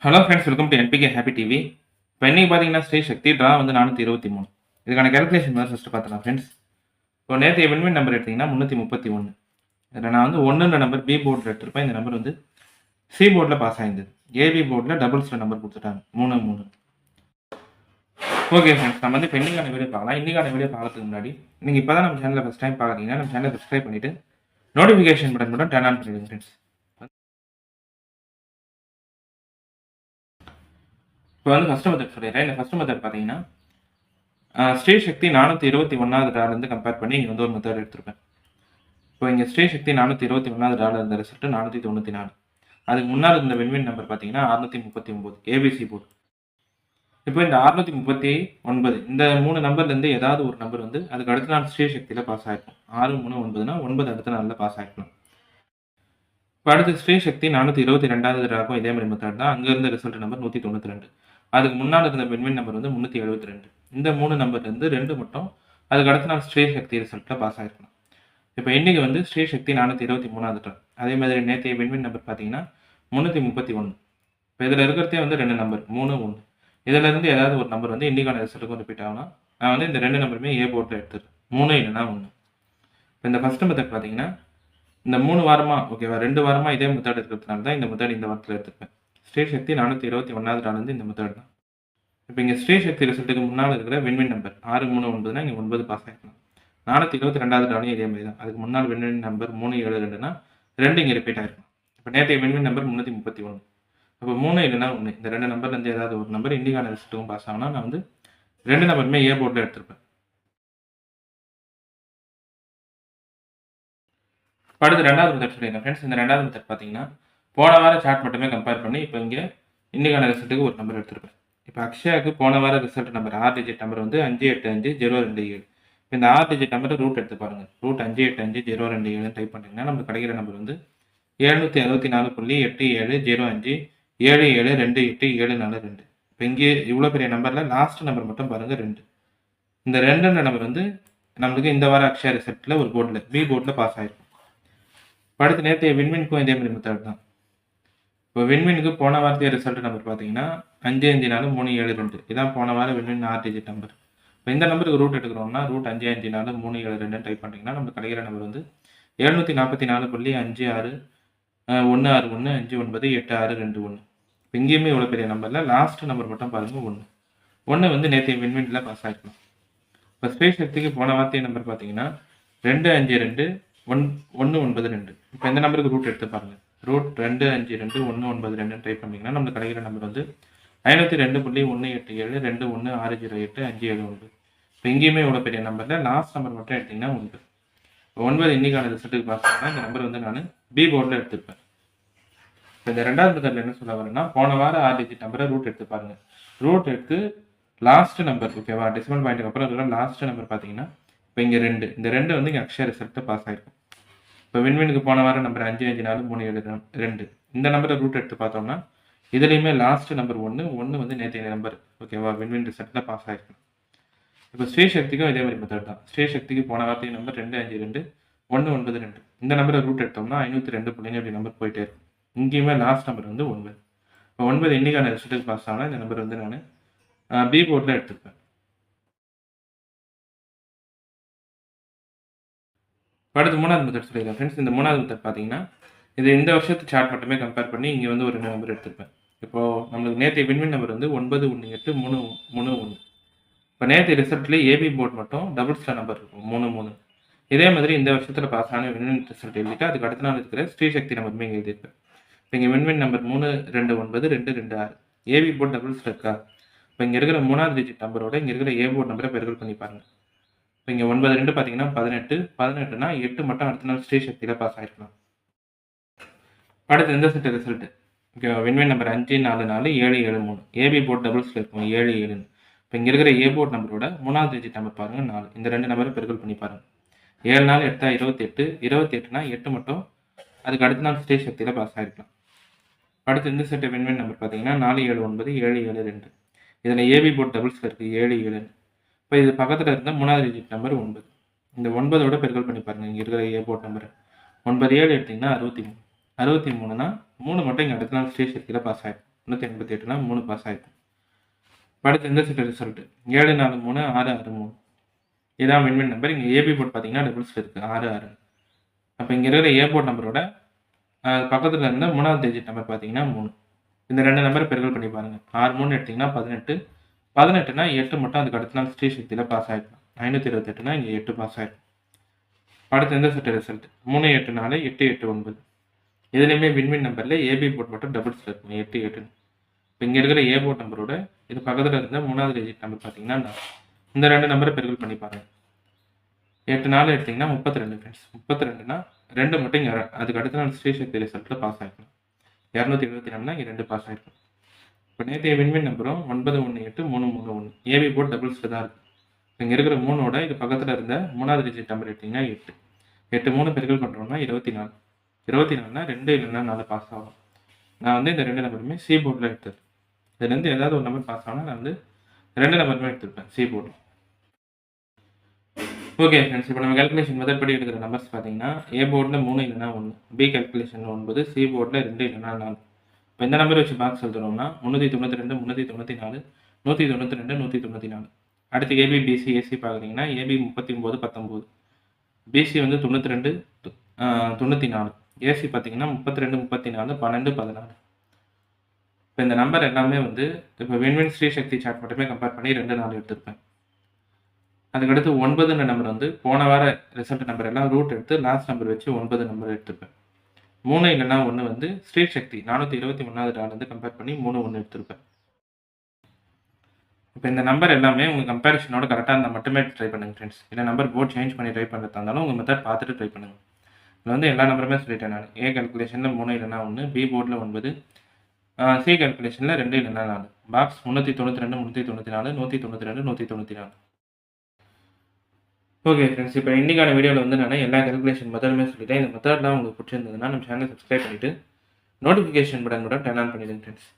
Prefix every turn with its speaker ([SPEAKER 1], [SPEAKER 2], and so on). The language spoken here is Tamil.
[SPEAKER 1] Hello friends, welcome to NPK happy TV. இப்போ இன்றைக்கி பார்த்தீங்கன்னா ஸ்ரீ சக்தி ட்ரா வந்து 423. இதுக்கான கேல்குலேஷன் மாதிரி ஃபஸ்ட்டு பார்த்துக்கலாம் ஃப்ரெண்ட்ஸ். இப்போ நேற்று வின்வின் நம்பர் எடுத்திங்கன்னா 331. இதில் நான் வந்து ஒன்றுன்ற நம்பர் பி போர்டில் எடுத்திருப்பேன். இந்த நம்பர் வந்து சி போர்டில் பாஸ் ஆகிருந்தது. ஏபி போர்டில் டபுள்ஸில் நம்பர் கொடுத்துட்டாங்க 3. ஓகே ஃப்ரெண்ட்ஸ், நம்ம வந்து இப்போ இன்றைக்கான வீடியோ பார்க்கலாம். இன்றைக்கான வீடியோ பார்க்கறதுக்கு முன்னாடி நீங்கள் இப்போ தான் நம்ம சேனலில் ஃபஸ்ட் டைம் பார்க்குறீங்கன்னா நம்ம சேனலை சப்ஸ்கிரைப் பண்ணிவிட்டு நோட்டிஃபிகேஷன் பட்டன் மட்டும் டர்ன் ஆன் பண்ணிவிடுங்க ஃப்ரெண்ட்ஸ். இப்போ வந்து ஃபஸ்ட்டு மெத்தட் சொல்லிடுறேன். இந்த ஃபஸ்ட்டு மெத்தட் பார்த்தீங்கன்னா ஸ்ரீ சக்தி 421வது டாலேருந்து கம்பேர் பண்ணி இங்கே வந்து ஒரு மெத்தட் எடுத்திருப்பேன். இப்போ இங்கே ஸ்ரீ சக்தி 421வது டாலர் இருந்த ரிசல்ட்டு 494. அதுக்கு முன்னால் இருந்த வின்வின் நம்பர் பார்த்தீங்கன்னா 639 ஏபிசி போர்டு. இப்போ இந்த 639 இந்த 3 நம்பர்லேருந்து ஏதாவது ஒரு நம்பர் வந்து அதுக்கு அடுத்த நாள் ஸ்ரீ சக்தியில் பாஸ் ஆகிருக்கும். 6, 3, 9னா 9 அடுத்த நாளில் பாஸ் ஆகிருக்கலாம். இப்போ அடுத்து ஸ்ரீ சக்தி 422வது டாக்கும் இதே மாதிரி மெத்தட் தான். அங்கே இருந்த ரிசல்ட் நம்பர் 192. அதுக்கு முன்னால் இருந்த வின்வின் நம்பர் வந்து 372. இந்த 3 நம்பர்லேருந்து 2 மட்டும் அதுக்கு அடுத்த நாள் ஸ்ரீ சக்தி ரிசல்ட்டில் பாஸ் ஆகிருக்கலாம். இப்போ இன்றைக்கி வந்து ஸ்ரீ சக்தி 423வது ட்ரா. அதே மாதிரி நேற்றைய வின்வின் நம்பர் பார்த்தீங்கன்னா 331. இப்போ இதில் இருக்கிறதே வந்து 2 நம்பர் 3, 1. இதிலேருந்து ஏதாவது ஒரு நம்பர் வந்து இன்றைக்கான ரிசல்ட்டுக்கும் ரிப்பீட் ஆகலாம். நான் வந்து இந்த 2 நம்பருமே ஏ போர்ட்டில் எடுத்துருக்கேன். 3 இல்லைனா 1. இப்போ இந்த ஃபஸ்ட்டு மெத்தட் பார்த்தீங்கன்னா இந்த 3 வாரமாக ஓகேவா 2 வாரமாக இதே மெத்தட் இருக்கிறதுனால தான் இந்த மெத்தட் இந்த வாரத்தில் எடுத்துருப்பேன். ஸ்ரீ சக்தி 421வது டாலேருந்து இந்த மெத்தட் தான். இப்போ இங்கே ஸ்ரீ சக்தி ரிசல்ட்டுக்கு முன்னால் இருக்கிற வின்வின் நம்பர் 6, 3, 9னா இங்கே 9 பாஸ் ஆகிருக்கலாம். 422வது டாலையும் இதே மாதிரி தான். அதுக்கு முன்னால் வின்வின் நம்பர் 372னா 2 இங்கே ரிப்பீட் ஆகிருக்கும். இப்போ நேற்றைய வின்வின் நம்பர் 331. அப்போ 3 இல்லைனா 1 இந்த 2 நம்பர்லேருந்து ஏதாவது ஒரு நம்பர் இன்றைக்கான ரிசல்ட்டுக்கும் பாஸ் ஆகணும்னா நான் வந்து 2 நம்பருமே ஏ போர்ட்டில் எடுத்திருப்பேன். அடுத்து 2வது மெத்தட் சொல்லியிருக்கேன் ஃப்ரெண்ட்ஸ். இந்த 2வது மெத்தட் பார்த்தீங்கன்னா போன வார சார்ட் மட்டுமே கம்பேர் பண்ணி இப்போ இங்கே இன்றைக்கான ரிசல்ட்டுக்கு ஒரு நம்பர் எடுத்திருப்பேன். இப்போ அக்ஷயாவுக்கு போன வார ரிசல்ட் நம்பர் 6 டிஜிட் நம்பர் வந்து 585027. இப்போ இந்த 6 டிஜிட் நம்பரை ரூட் எடுத்து பாருங்கள். ரூட் 585027 டைப் பண்ணிங்கன்னா நமக்கு கிடைக்கிற நம்பர் வந்து 764.8705772874. இப்போ இங்கே இவ்வளோ பெரிய நம்பரில் லாஸ்ட் நம்பர் மட்டும் பாருங்கள் 2. இந்த 2ன்ற நம்பர் வந்து நம்மளுக்கு இந்த வார அக்ஷயா ரிசல்ட்டில் ஒரு போர்டில் பி போர்டில் பாஸ் ஆகிருக்கும். அடுத்து நேற்றைய வின்வின்க்கும் இதே மாதிரி மெத்தட் தான். இப்போ வின்வினுக்கு போன வாரத்தைய ரிசல்ட் நம்பர் பார்த்தீங்கன்னா 554372. இதான் போன வாரம் வின்வின் 6 டிஜிட் நம்பர். இப்போ இந்த நம்பருக்கு ரூட் எடுக்கிறோம்னா ரூட் 554372 டைப் பண்ணிங்கன்னா நமக்கு கிடைக்கிற நம்பர் வந்து 744.5616159862. இப்போ இங்கேயுமே இவ்வளோ பெரிய நம்பரில் லாஸ்ட் நம்பர் மட்டும் பாருங்கள் 1. 1 வந்து நேற்றைய வின்வினில் பாஸ் ஆகிருக்கலாம். இப்போ ஸ்பேஸ் சக்திக்கு போன வார்த்தை நம்பர் பார்த்தீங்கன்னா 252.192. இப்போ இந்த நம்பருக்கு ரூட் எடுத்து பாருங்கள். ரூட் 252.192 டைப் பண்ணிங்கன்னா நமக்கு கிடைக்கிற நம்பர் வந்து 502.18721608579. இப்போ இங்கேயுமே இவ்வளோ பெரிய நம்பரில் லாஸ்ட் நம்பர் மட்டும் எடுத்திங்கன்னா 9. இப்போ 9 இன்னைக்கான ரிசல்ட்டுக்கு பாஸ் பண்ணால் இந்த நம்பர் வந்து நான் பி போர்டில் எடுத்துருப்பேன். இப்போ இந்த 2வது மெத்தடில் என்ன சொல்ல வரேன்னா போன வாரம் 6 டிஜிட் நம்பரை ரூட் எடுத்து பாருங்கள். ரூட் எடுத்து லாஸ்ட் நம்பர் ஓகேவா டெசிமல் பாயிண்ட்டுக்கு அப்புறம் இருக்கிற லாஸ்ட் நம்பர் பார்த்தீங்கன்னா இப்போ இங்கே 2. இந்த 2 வந்து இங்கே அக்ஷயா ரிசல்ட்டு பாஸ் ஆகிருக்கும். இப்போ வின்வினுக்கு போன வாரம் நம்பர் 554372. இந்த நம்பரை ரூட் எடுத்து பார்த்தோம்னா இதுலேயுமே லாஸ்ட் நம்பர் 1 வந்து நேற்றைய நம்பர் ஓகேவா வின்வின் ரிசல்ட்டில் பாஸ் ஆகிருக்கும். இப்போ ஸ்ரீ சக்திக்கும் இதே மாதிரி மெத்தட் தான். ஸ்ரீ சக்திக்கு போன வார்த்தை நம்பர் 252.192. இந்த நம்பரை ரூட் எடுத்தோம்னா 502 அப்படி நம்பர் போயிட்டே இருக்கும். இங்கேயுமே லாஸ்ட் நம்பர் வந்து 9. இப்போ 9 இன்னைக்கான ரிசல்ட்டுக்கு பாஸ் ஆனால் இந்த நம்பர் வந்து நான் பி போர்டில் எடுத்துருப்பேன். அடுத்து 3வது மெத்தட் சொல்லியிருக்கேன் ஃப்ரெண்ட்ஸ். இந்த 3வது மெத்தட் பார்த்தீங்கன்னா இது இந்த வருஷத்து சார்ட் மட்டுமே கம்பேர் பண்ணி இங்கே வந்து ஒரு நம்பர் எடுத்திருப்பேன். இப்போது நம்மளுக்கு நேற்றைய வின்வின் நம்பர் வந்து 918331. இப்போ நேற்றைய ரிசல்ட்லேயே ஏபி போர்ட் மட்டும் டபுள்ஸில் நம்பர் இருக்கும் 33. இதே மாதிரி இந்த வருஷத்தில் பாஸ் ஆன வின்வின் ரிசல்ட் எழுதிட்டு அதுக்கு அடுத்த நாள் இருக்கிற ஸ்ரீ சக்தி நம்பருமே இங்கே எழுதியிருப்பேன். இப்போ இங்கே வின்வின் நம்பர் 3292226. ஏபி போர்ட் டபுள்ஸில் இருக்கா? இப்போ இங்கே இருக்கிற 3வது டிஜிட் நம்பரோட இங்கே இருக்கிற ஏ போர்ட் நம்பரை பெருக்கல் பண்ணி பாருங்கள். இப்போ இங்கே 9 பார்த்தீங்கன்னா 18னா 8 மட்டும் அடுத்த நாள் ஸ்ரீ சக்தியில் பாஸ் ஆகிருக்கலாம். அடுத்து இந்த set result okay win win number 544773. AP board டபுள்ஸில் இருக்கும் 77. இப்போ இங்கே இருக்கிற ஏ போர்ட் நம்பரோட 3வது டிஜிட் நம்பர் பாருங்கள் 4. இந்த 2 நம்பரை பெருக்கல் பண்ணி பாருங்கள். 7 நாள் 8 28. 28னா 8 மட்டும் அதுக்கு அடுத்த நாள் ஸ்ரீ சக்தியில் பாஸ் ஆகிருக்கலாம். அடுத்து இந்த செட்டு வின்வின் நம்பர் பார்த்தீங்கன்னா 479772. இதில் ஏபி போர்ட் டபுள்ஸில் இருக்குது 77. இப்போ இது பக்கத்தில் இருந்த 3வது டிஜிட் நம்பர் 9. இந்த 9ஓட பெருக்கல் பண்ணி பாருங்கள். இங்கே இருக்கிற ஏ போர்ட் நம்பர் 97 எடுத்திங்கன்னா 63. 63னா 3 மட்டும் இங்கே அடுத்த நாள் ஸ்ரீ சக்தியில் பாஸ் ஆகிடும். 388னா 3 பாஸ் ஆயிருக்கும். அடுத்து இந்த செட் ரிசல்ட்டு 7 4 3 6 6 3 இதான் வின் வின் நம்பர். இங்கே ஏபி போர்ட் பார்த்தீங்கன்னா டபுள்ஸில் இருக்குது 6 6. அப்போ இங்கே இருக்கிற ஏ போர்ட் நம்பரோட பக்கத்தில் இருந்த 3வது டிஜிட் நம்பர் பார்த்தீங்கன்னா 3. இந்த 2 நம்பரை பெருக்கல் பண்ணி பாருங்கள். 6 3 எடுத்திங்கன்னா 18. 18னா 8 மட்டும் அதுக்கு அடுத்த நாள் ஸ்ரீ சக்தியில் பாஸ் ஆகிருக்கும். 528னா இங்கே 8 பாஸ் ஆகிருக்கும். அடுத்து எந்த செட் ரிசல்ட் 3 8 4 8 8 9. இதுலேயுமே வின்வின் நம்பரில் ஏபி போர்ட் மட்டும் டபுள்ஸில் இருக்கும் 8 8. இப்போ இங்கே இருக்கிற ஏ போர்ட் நம்பரோட இது பக்கத்தில் இருந்த 3வது டிஜிட் நம்பர் பார்த்தீங்கன்னா 4. இந்த 2 நம்பரை பெருக்கல் பண்ணி பாருங்கள். 8 4 எடுத்திங்கன்னா 32 ஃப்ரெண்ட்ஸ். 32னா 2 மட்டும் இங்கே அதுக்கு அடுத்த நாள் ஸ்ரீ சக்தி ரிசல்ட்டில் பாஸ் ஆகிருக்கும். 224னா இங்கே 2 பாஸ் ஆகிருக்கும். இப்போ நேற்றைய வின்வின் நம்பரும் 918 331. ஏபி போர்ட் டபுள்ஸில் தான் இருக்குது. இங்கே இருக்கிற 3ஓட இது பக்கத்தில் இருந்த 3வது டிஜிட் நம்பர் எடுத்திங்கன்னா 8. 8 3 பெருக்கல் பண்ணுறோம்னா 24. 24னா 2 இல்லைன்னா 4 பாஸ் ஆகும். நான் வந்து இந்த 2 நம்பருமே சி போர்டில் எடுத்தது. இதுலேருந்து ஏதாவது ஒரு நம்பர் பாஸ் ஆனால் நான் வந்து 2 நம்பருமே எடுத்துருப்பேன் சி போர்டு. ஓகே ஃப்ரெண்ட்ஸ், இப்போ நம்ம கால்குலேஷன் மெத்தட் படி எடுக்கிற நம்பர்ஸ் பார்த்தீங்கன்னா ஏ போர்டில் 3 இல்லைனா 1, பி கால்குலேஷன் 9, சி போர்டில் 2 இல்லைனா 4. இப்போ இந்த நம்பர் வச்சு பாக்ஸ் எழுதுறோம்னா 392 394 192 194. அடுத்து ஏபி பிசி ஏசி பார்க்குறீங்கன்னா ஏபி 39 19, பிசி வந்து 92 94, ஏசி பார்த்தீங்கன்னா 32 34 12 14. இப்போ இந்த நம்பர் எல்லாமே வந்து இப்போ வின்வின் ஸ்ரீ சக்தி சார்ட் மட்டுமே கம்பேர் பண்ணி 2 4 எடுத்திருப்பேன். அதுக்கடுத்து 9ன்ற நம்பர் வந்து போன வார ரிசல்ட் நம்பர் எல்லாம் ரூட் எடுத்து லாஸ்ட் நம்பர் வச்சு 9 நம்பர் எடுத்திருப்பேன். 3 இல்லைனா 1 வந்து ஸ்ரீ சக்தி 421வது நாள்லேருந்து கம்பேர் பண்ணி 3 1 எடுத்திருப்பேன். இப்போ இந்த நம்பர் எல்லாமே உங்கள் கம்பேரிஷனோட கரெக்டாக இருந்தால் மட்டுமே ட்ரை பண்ணுங்கள் ஃப்ரெண்ட்ஸ். இல்லை நம்பர் போர்ட் சேஞ்ச் பண்ணி ட்ரை பண்ணுறதா இருந்தாலும் உங்கள் மெத்தட் பார்த்துட்டு ட்ரை பண்ணுங்கள். இதில் வந்து எல்லா நம்பருமே சொல்லிட்டேன் நான். ஏ கால்குலேஷனில் 3 இல்லைனா 1, பி போர்டில் 9, சி கால்குலேஷனில் 2 இல்லைனா 4. பாக்ஸ் 392 394 192 194. ஓகே ஃப்ரெண்ட்ஸ், இப்போ இன்றைக்கான வீடியோவில் வந்து நான் எல்லா கால்குலேஷன் மெத்தடுமே சொல்லிட்டேன். இந்த மெத்தட்லாம் உங்களுக்கு பிடிச்சிருந்ததுன்னா நம்ம சேனலை சப்ஸ்கிரைப் பண்ணிவிட்டு நோட்டிஃபிகேஷன் பட்டன் கூட டர்ன் ஆன் பண்ணிடுங்க ஃப்ரெண்ட்ஸ்.